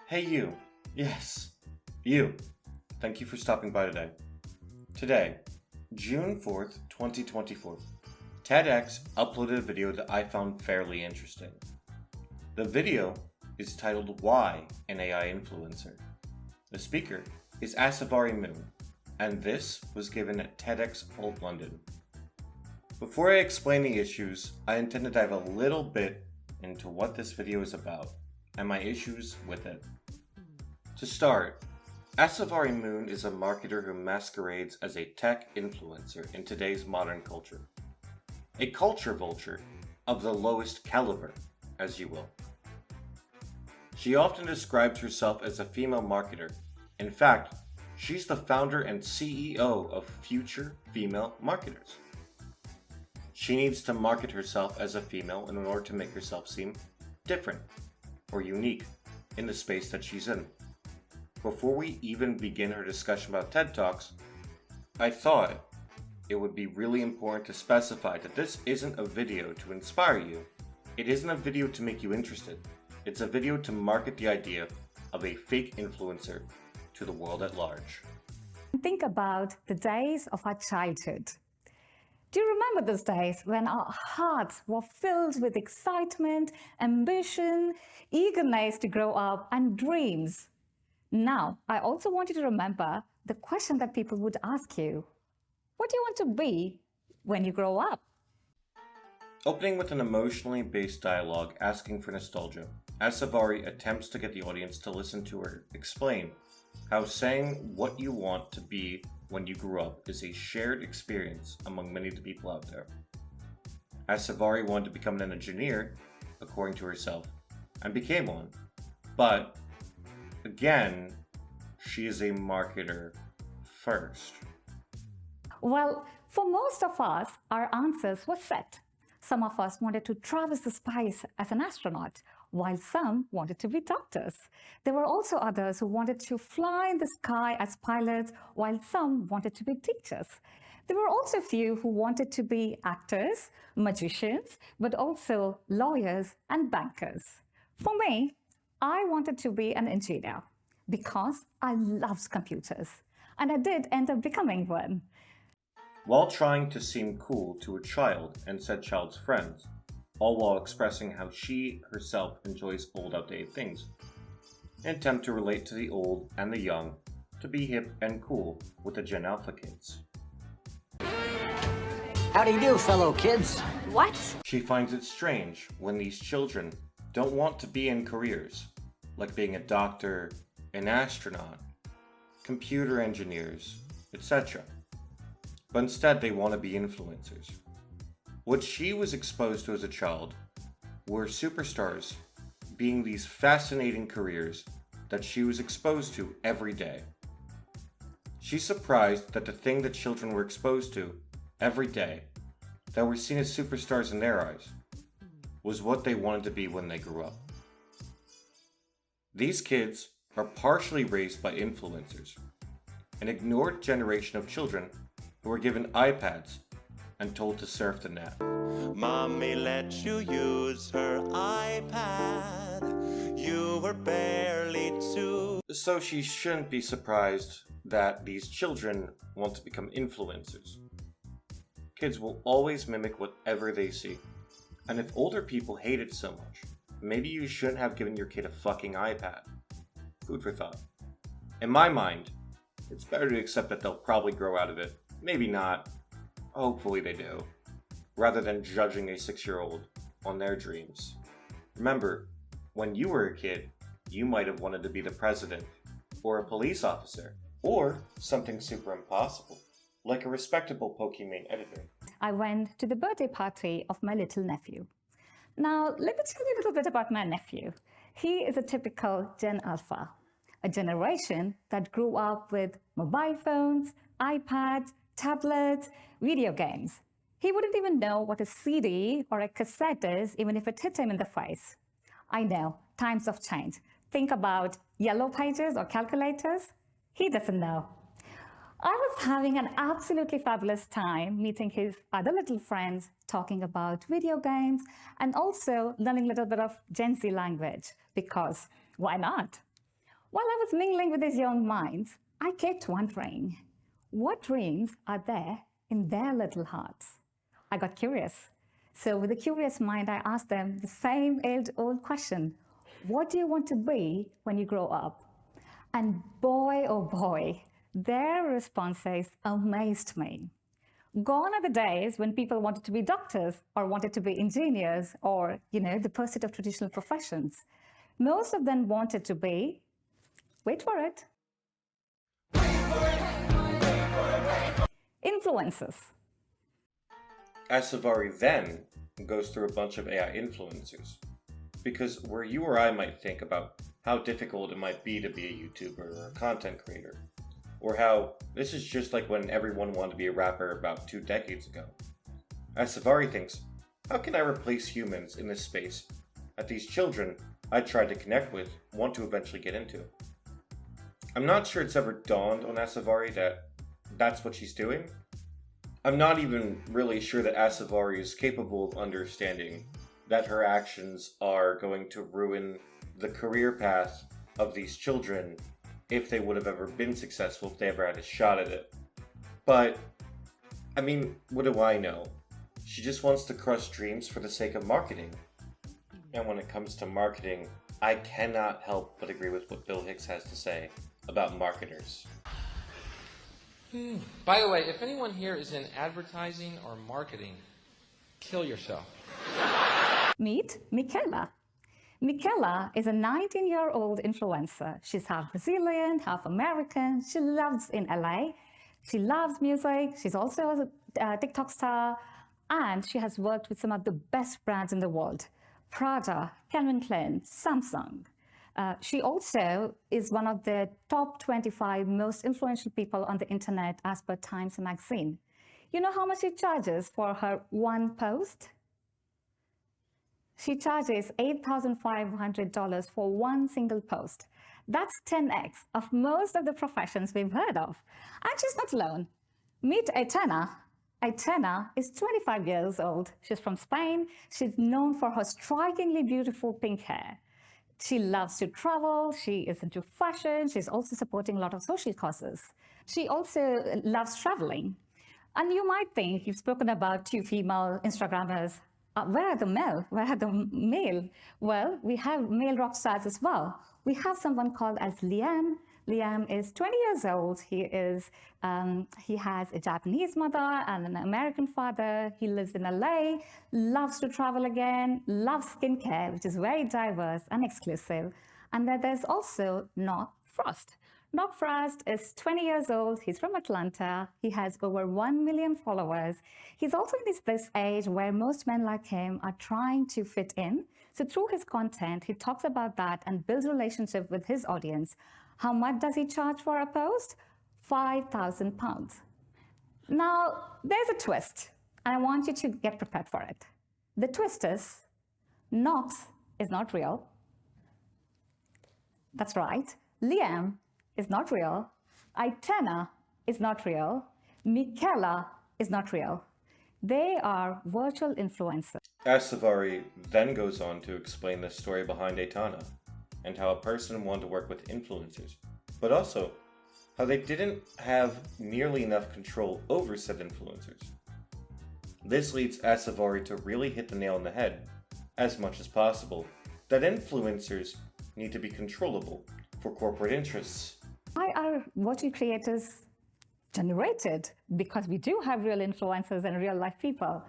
Hey you. Yes, you. Thank you for stopping by today. Today, June 4th, 2024, TEDx uploaded a video that I found fairly interesting. The video is titled Why an AI Influencer? The speaker is Asavari Moon, and this was given at TEDx Old London. Before I explain the issues, I intend to dive a little bit into what this video is about and my issues with it. To start, Asavari Moon is a marketer who masquerades as a tech influencer in today's modern culture. A culture vulture of the lowest caliber, as you will. She often describes herself as a female marketer. In fact, she's the founder and CEO of Future Female Marketers. She needs to market herself as a female in order to make herself seem different or unique in the space that she's in. Before we even begin her discussion about TED Talks, I thought it would be really important to specify that this isn't a video to inspire you. It isn't a video to make you interested. It's a video to market the idea of a fake influencer to the world at large. Think about the days of our childhood. Do you remember those days when our hearts were filled with excitement, ambition, eagerness to grow up, and dreams? Now, I also want you to remember the question that people would ask you. What do you want to be when you grow up? Opening with an emotionally based dialogue asking for nostalgia, Asavari attempts to get the audience to listen to her explain how saying what you want to be when you grew up is a shared experience among many of the people out there. Asavari wanted to become an engineer, according to herself, and became one. But, again, she is a marketer first. Well, for most of us, our answers were set. Some of us wanted to traverse the space as an astronaut, while some wanted to be doctors. There were also others who wanted to fly in the sky as pilots, while some wanted to be teachers. There were also a few who wanted to be actors, magicians, but also lawyers and bankers. For me, I wanted to be an engineer because I loved computers, and I did end up becoming one. While trying to seem cool to a child and said child's friends, all while expressing how she herself enjoys old outdated things. An attempt to relate to the old and the young, to be hip and cool with the Gen Alpha kids. How do you do, fellow kids? What? She finds it strange when these children don't want to be in careers, like being a doctor, an astronaut, computer engineers, etc. But instead they want to be influencers. What she was exposed to as a child were superstars being these fascinating careers that she was exposed to every day. She's surprised that the thing that children were exposed to every day, that were seen as superstars in their eyes, was what they wanted to be when they grew up. These kids are partially raised by influencers, an ignored generation of children who were given iPads and told to surf the net. Mommy let you use her iPad. You were barely two. So she shouldn't be surprised that these children want to become influencers. Kids will always mimic whatever they see. And if older people hate it so much, maybe you shouldn't have given your kid a fucking iPad. Food for thought. In my mind, it's better to accept that they'll probably grow out of it. Maybe not. Hopefully they do. Rather than judging a 6-year-old on their dreams. Remember, when you were a kid, you might have wanted to be the president, or a police officer, or something super impossible, like a respectable Pokemon editor. I went to the birthday party of my little nephew. Now, let me tell you a little bit about my nephew. He is a typical Gen Alpha, a generation that grew up with mobile phones, iPads, tablets, video games. He wouldn't even know what a CD or a cassette is, even if it hit him in the face. I know, times have changed. Think about yellow pages or calculators. He doesn't know. I was having an absolutely fabulous time meeting his other little friends, talking about video games, and also learning a little bit of Gen Z language, because why not? While I was mingling with these young minds, I kept wondering, what dreams are there in their little hearts? I got curious. So with a curious mind, I asked them the same age-old question: what do you want to be when you grow up? And boy, oh boy, their responses amazed me. Gone are the days when people wanted to be doctors or wanted to be engineers or, the pursuit of traditional professions. Most of them wanted to be, wait for it, influencers. Asavari then goes through a bunch of AI influencers. Because where you or I might think about how difficult it might be to be a YouTuber or a content creator, or how this is just like when everyone wanted to be a rapper about 2 decades ago, Asavari thinks, how can I replace humans in this space that these children I tried to connect with want to eventually get into? I'm not sure it's ever dawned on Asavari that that's what she's doing. I'm not even really sure that Asavari is capable of understanding that her actions are going to ruin the career path of these children if they would have ever been successful, if they ever had a shot at it. But, I mean, what do I know? She just wants to crush dreams for the sake of marketing. And when it comes to marketing, I cannot help but agree with what Bill Hicks has to say about marketers. By the way, if anyone here is in advertising or marketing, kill yourself. Meet Michaela. Michaela is a 19-year-old influencer. She's half Brazilian, half American. She lives in LA. She loves music. She's also a TikTok star. And she has worked with some of the best brands in the world: Prada, Calvin Klein, Samsung. She also is one of the top 25 most influential people on the internet as per Times magazine. You know how much she charges for her one post? She charges $8,500 for one single post. That's 10x of most of the professions we've heard of. And she's not alone. Meet Aitana. Aitana is 25 years old. She's from Spain. She's known for her strikingly beautiful pink hair. She loves to travel. She is into fashion. She's also supporting a lot of social causes. She also loves traveling. And you might think you've spoken about 2 female Instagrammers. Where are the male? Where are the male? Well, we have male rock stars as well. We have someone called as Liam. Liam is 20 years old. He has a Japanese mother and an American father. He lives in LA, loves to travel again, loves skincare, which is very diverse and exclusive. And then there's also Nock Frost. Nock Frost is 20 years old. He's from Atlanta. He has over 1 million followers. He's also in this age where most men like him are trying to fit in. So through his content, he talks about that and builds relationship with his audience. How much does he charge for a post? £5,000. Now, there's a twist, and I want you to get prepared for it. The twist is, Nox is not real. That's right. Liam is not real. Aitana is not real. Michaela is not real. They are virtual influencers. Asavari then goes on to explain the story behind Aitana and how a person wanted to work with influencers, but also how they didn't have nearly enough control over said influencers. This leads Asavari to really hit the nail on the head, as much as possible, that influencers need to be controllable for corporate interests. Why are virtual creators generated? Because we do have real influencers and real life people.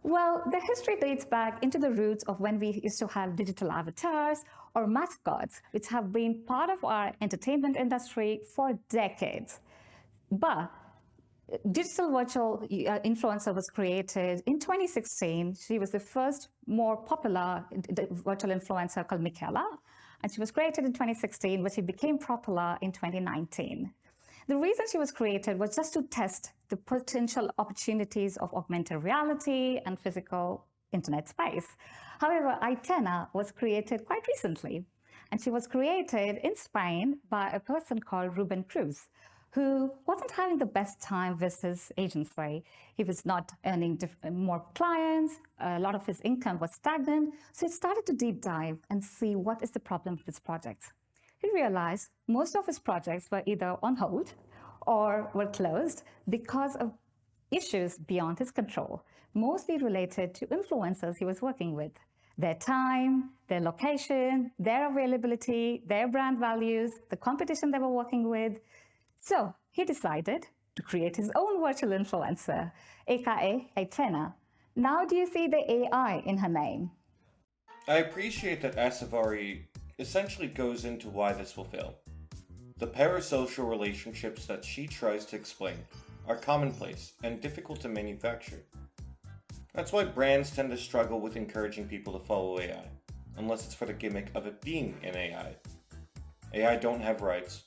Well, the history dates back into the roots of when we used to have digital avatars or mascots, which have been part of our entertainment industry for decades. But digital virtual influencer was created in 2016. She was the first more popular virtual influencer called Michaela, and she was created in 2016, but she became popular in 2019. The reason she was created was just to test the potential opportunities of augmented reality and physical internet space. However, Aitana was created quite recently, and she was created in Spain by a person called Ruben Cruz, who wasn't having the best time with his agency. He was not earning more clients, a lot of his income was stagnant, so he started to deep dive and see what is the problem with this project. he realized most of his projects were either on hold or were closed because of issues beyond his control, mostly related to influencers he was working with. Their time, their location, their availability, their brand values, the competition they were working with. So he decided to create his own virtual influencer, aka Aitena. Now do you see the AI in her name? I appreciate that Asavari essentially goes into why this will fail. The parasocial relationships that she tries to explain are commonplace and difficult to manufacture. That's why brands tend to struggle with encouraging people to follow AI, unless it's for the gimmick of it being an AI. AI don't have rights.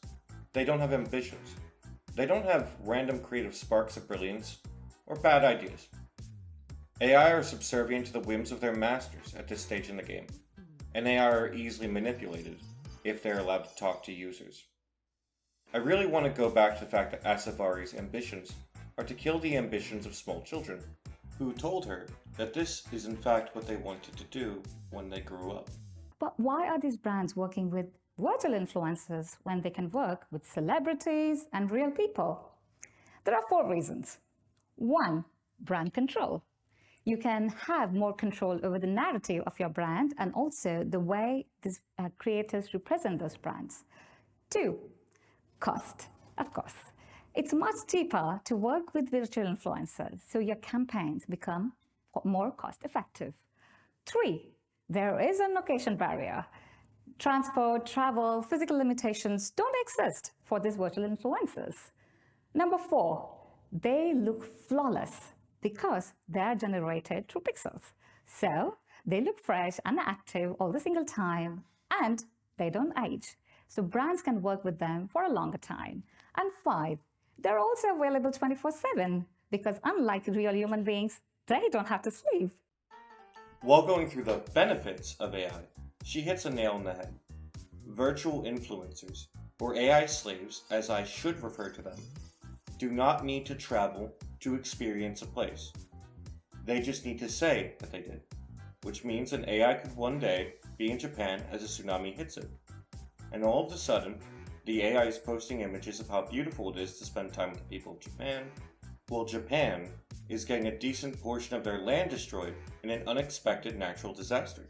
They don't have ambitions. They don't have random creative sparks of brilliance or bad ideas. AI are subservient to the whims of their masters at this stage in the game, and AI are easily manipulated if they're allowed to talk to users. I really want to go back to the fact that Asavari's ambitions are to kill the ambitions of small children, who told her that this is in fact what they wanted to do when they grew up. But why are these brands working with virtual influencers when they can work with celebrities and real people? There are 4 reasons. 1, brand control. You can have more control over the narrative of your brand and also the way these creators represent those brands. 2, cost, of course. It's much cheaper to work with virtual influencers, so your campaigns become more cost effective. 3, there is a location barrier. Transport, travel, physical limitations don't exist for these virtual influencers. Number 4, they look flawless because they are generated through pixels. So they look fresh and active all the single time, and they don't age. So brands can work with them for a longer time. And 5, they're also available 24/7 because unlike real human beings, they don't have to sleep. While going through the benefits of AI, she hits a nail on the head. Virtual influencers, or AI slaves as I should refer to them, do not need to travel to experience a place. They just need to say that they did, which means an AI could one day be in Japan as a tsunami hits it. And all of a sudden, the AI is posting images of how beautiful it is to spend time with the people of Japan, while Japan is getting a decent portion of their land destroyed in an unexpected natural disaster.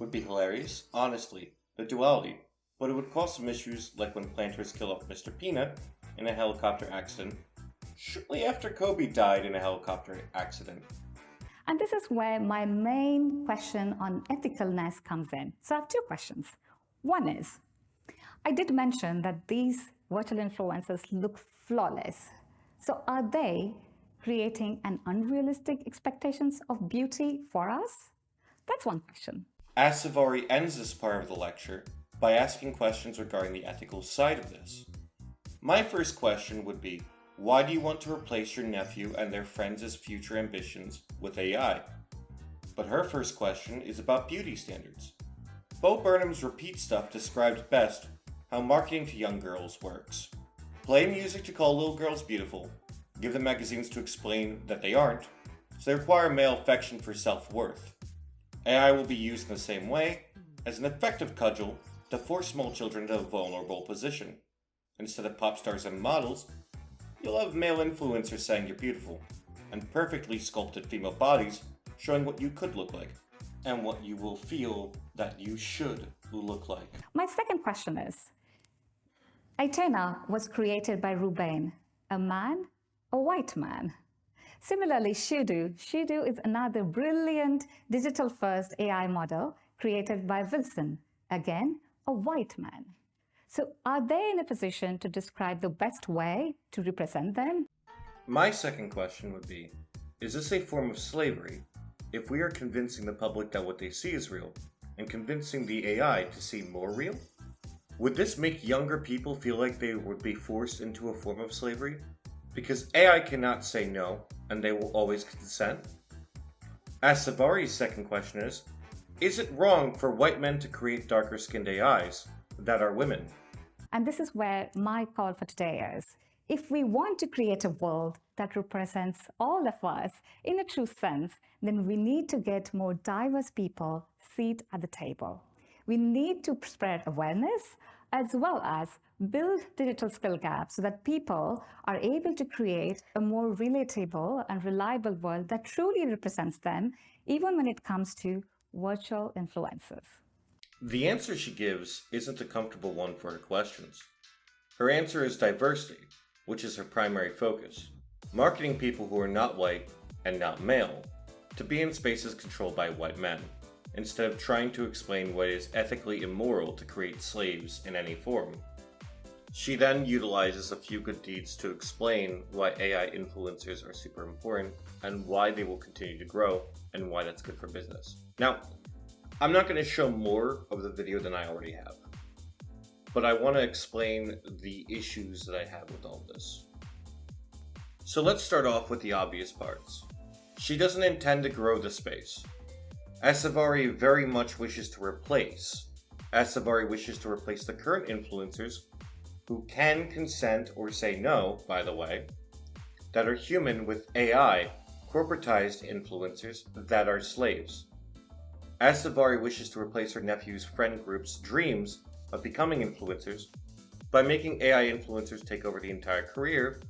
Would be hilarious, honestly, the duality, but it would cause some issues like when planters kill off Mr. Peanut in a helicopter accident shortly after Kobe died in a helicopter accident. And this is where my main question on ethicalness comes in. So I have 2 questions. One is, I did mention that these virtual influencers look flawless. So are they creating an unrealistic expectations of beauty for us? That's one question. Asavari ends this part of the lecture by asking questions regarding the ethical side of this. My first question would be, why do you want to replace your nephew and their friends' future ambitions with AI? But her first question is about beauty standards. Bo Burnham's repeat stuff described best how marketing to young girls works. Play music to call little girls beautiful, give them magazines to explain that they aren't, so they require male affection for self-worth. AI will be used in the same way as an effective cudgel to force small children into a vulnerable position. Instead of pop stars and models, you'll have male influencers saying you're beautiful, and perfectly sculpted female bodies showing what you could look like, and what you will feel that you should look like. My second question is, Aitena was created by Ruben, a man, a white man. Similarly, Shudu is another brilliant digital-first AI model created by Wilson, again, a white man. So are they in a position to describe the best way to represent them? My second question would be, is this a form of slavery if we are convincing the public that what they see is real and convincing the AI to see more real? Would this make younger people feel like they would be forced into a form of slavery? Because AI cannot say no, and they will always consent? Asavari's second question is it wrong for white men to create darker-skinned AIs that are women? And this is where my call for today is. If we want to create a world that represents all of us in a true sense, then we need to get more diverse people seat at the table. We need to spread awareness as well as build digital skill gaps so that people are able to create a more relatable and reliable world that truly represents them, even when it comes to virtual influencers. The answer she gives isn't a comfortable one for her questions. Her answer is diversity, which is her primary focus, marketing people who are not white and not male to be in spaces controlled by white men, instead of trying to explain why it is ethically immoral to create slaves in any form. She then utilizes a few good deeds to explain why AI influencers are super important and why they will continue to grow and why that's good for business. Now, I'm not going to show more of the video than I already have, but I want to explain the issues that I have with all this. So let's start off with the obvious parts. She doesn't intend to grow the space. As Savari very much wishes to replace the current influencers who can consent or say no, by the way, that are human with AI, corporatized influencers that are slaves. As Savari wishes to replace her nephew's friend group's dreams of becoming influencers by making AI influencers take over the entire career,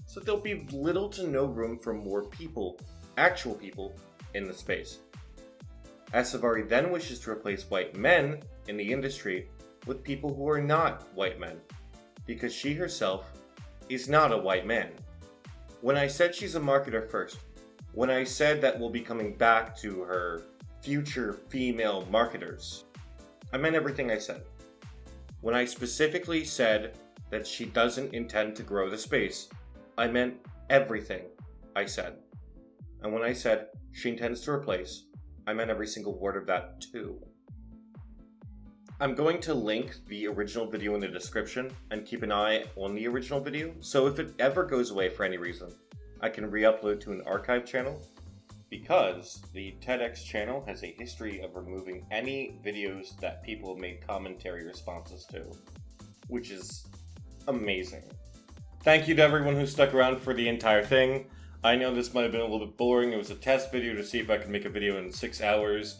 so there'll be little to no room for more people, actual people, in the space. As Savari then wishes to replace white men in the industry with people who are not white men, because she herself is not a white man. When I said she's a marketer first, when I said that we'll be coming back to her future female marketers, I meant everything I said. When I specifically said that she doesn't intend to grow the space, I meant everything I said. And when I said she intends to replace, I meant every single word of that too. I'm going to link the original video in the description and keep an eye on the original video, so if it ever goes away for any reason, I can re-upload to an archive channel, because the TEDx channel has a history of removing any videos that people have made commentary responses to, which is amazing. Thank you to everyone who stuck around for the entire thing. I know this might have been a little bit boring. It was a test video to see if I could make a video in 6 hours,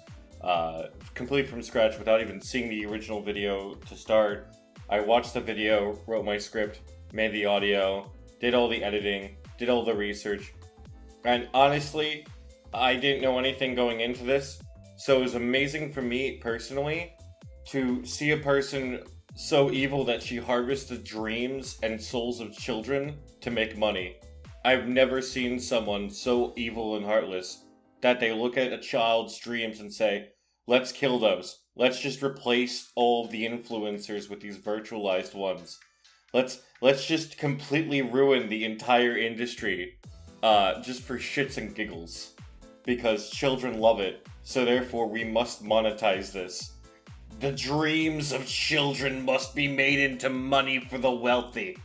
complete from scratch without even seeing the original video to start. I watched the video, wrote my script, made the audio, did all the editing, did all the research, and honestly, I didn't know anything going into this, so it was amazing for me personally to see a person so evil that she harvests the dreams and souls of children to make money. I've never seen someone so evil and heartless that they look at a child's dreams and say, let's kill those. Let's just replace all of the influencers with these virtualized ones. Let's just completely ruin the entire industry, just for shits and giggles. Because children love it, so therefore we must monetize this. The dreams of children must be made into money for the wealthy.